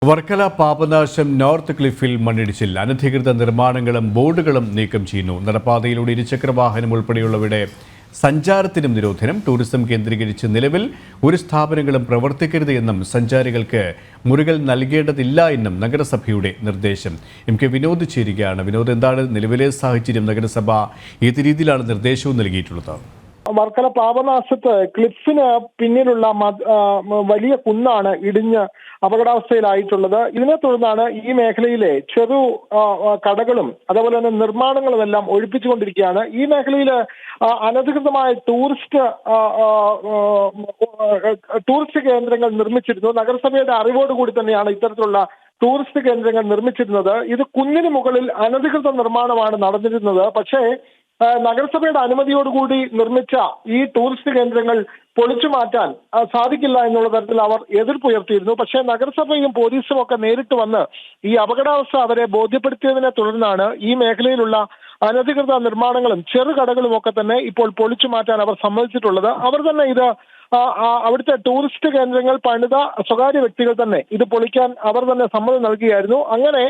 Varkala Papanasam north ക്ലിഫിൽ മണ്ണിടിച്ചിൽ അനധികൃത നിർമ്മാണങ്ങളും ബോർഡുകളും നീക്കം ചെയ്യുന്നു. നടപ്പാതയിലൂടെ ഇരുചക്രവാഹനം ഉൾപ്പെടെയുള്ളവയുടെ സഞ്ചാരത്തിനും നിരോധനം. ടൂറിസം കേന്ദ്രീകരിച്ച് നിലവിൽ ഒരു സ്ഥാപനങ്ങളും പ്രവർത്തിക്കരുത് എന്നും സഞ്ചാരികൾക്ക് മുറികൾ നൽകേണ്ടതില്ല എന്നും നഗരസഭയുടെ നിർദ്ദേശം. കെ വിനോദ് ചേരുകയാണ്. വിനോദ്, എന്താണ് നിലവിലെ സാഹചര്യം? നഗരസഭ ഏത് രീതിയിലാണ് നിർദ്ദേശവും നൽകിയിട്ടുള്ളത്? വർക്കല പാപനാശത്ത് ക്ലിഫിന് പിന്നിലുള്ള വലിയ കുന്നാണ് ഇടിഞ്ഞ് അപകടാവസ്ഥയിലായിട്ടുള്ളത്. ഇതിനെ തുടർന്നാണ് ഈ മേഖലയിലെ ചെറു കടകളും അതുപോലെ തന്നെ നിർമ്മാണങ്ങളും എല്ലാം ഒഴിപ്പിച്ചുകൊണ്ടിരിക്കുകയാണ്. ഈ മേഖലയിൽ അനധികൃതമായ ടൂറിസ്റ്റ് കേന്ദ്രങ്ങൾ നിർമ്മിച്ചിരുന്നു. നഗരസഭയുടെ അറിവോടുകൂടി തന്നെയാണ് ഇത്തരത്തിലുള്ള ടൂറിസ്റ്റ് കേന്ദ്രങ്ങൾ നിർമ്മിച്ചിരുന്നത്. ഇത് കുന്നിന് മുകളിൽ അനധികൃത നിർമ്മാണമാണ് നടന്നിരുന്നത്. പക്ഷേ നഗരസഭയുടെ അനുമതിയോടുകൂടി നിർമ്മിച്ച ഈ ടൂറിസ്റ്റ് കേന്ദ്രങ്ങൾ പൊളിച്ചു മാറ്റാൻ സാധിക്കില്ല എന്നുള്ള തരത്തിൽ അവർ എതിർപ്പുയർത്തിയിരുന്നു. പക്ഷേ നഗരസഭയും പോലീസും ഒക്കെ നേരിട്ട് വന്ന് ഈ അപകടാവസ്ഥ അവരെ ബോധ്യപ്പെടുത്തിയതിനെ തുടർന്നാണ് ഈ മേഖലയിലുള്ള അനധികൃത നിർമ്മാണങ്ങളും ചെറുകടകളും ഒക്കെ തന്നെ ഇപ്പോൾ പൊളിച്ചു മാറ്റാൻ അവർ സമ്മതിച്ചിട്ടുള്ളത്. അവർ തന്നെ ഇത് അവിടുത്തെ ടൂറിസ്റ്റ് കേന്ദ്രങ്ങൾ പണിത സ്വകാര്യ വ്യക്തികൾ തന്നെ ഇത് പൊളിക്കാൻ അവർ തന്നെ സമ്മതം നൽകുകയായിരുന്നു. അങ്ങനെ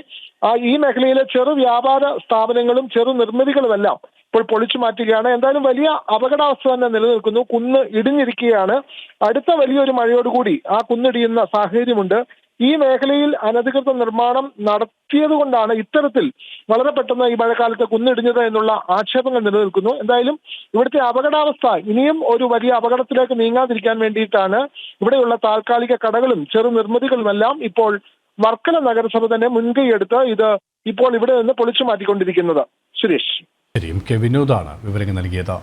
ഈ മേഖലയിലെ ചെറു വ്യാപാര സ്ഥാപനങ്ങളും ചെറു നിർമ്മിതികളുമെല്ലാം ഇപ്പോൾ പൊളിച്ചു മാറ്റുകയാണ്. എന്തായാലും വലിയ അപകടാവസ്ഥ തന്നെ നിലനിൽക്കുന്നു. കുന്ന് ഇടിഞ്ഞിരിക്കുകയാണ്. അടുത്ത വലിയൊരു മഴയോടുകൂടി ആ കുന്നിടിയുന്ന സാഹചര്യമുണ്ട്. ഈ മേഖലയിൽ അനധികൃത നിർമ്മാണം നടത്തിയത് കൊണ്ടാണ് ഇത്തരത്തിൽ വളരെ പെട്ടെന്ന് ഈ മഴക്കാലത്ത് കുന്നിടിഞ്ഞത് എന്നുള്ള ആക്ഷേപങ്ങൾ നിലനിൽക്കുന്നു. എന്തായാലും ഇവിടുത്തെ അപകടാവസ്ഥ ഇനിയും ഒരു വലിയ അപകടത്തിലേക്ക് നീങ്ങാതിരിക്കാൻ വേണ്ടിയിട്ടാണ് ഇവിടെയുള്ള താൽക്കാലിക കടകളും ചെറു നിർമ്മിതികളുമെല്ലാം ഇപ്പോൾ വർക്കല നഗരസഭ തന്നെ മുൻകൈയെടുത്ത് ഇത് ഇപ്പോൾ ഇവിടെ നിന്ന് പൊളിച്ചു മാറ്റിക്കൊണ്ടിരിക്കുന്നത്. സുരേഷ്. കെ വിനോദാണ് വിവരങ്ങൾ നൽകിയത്.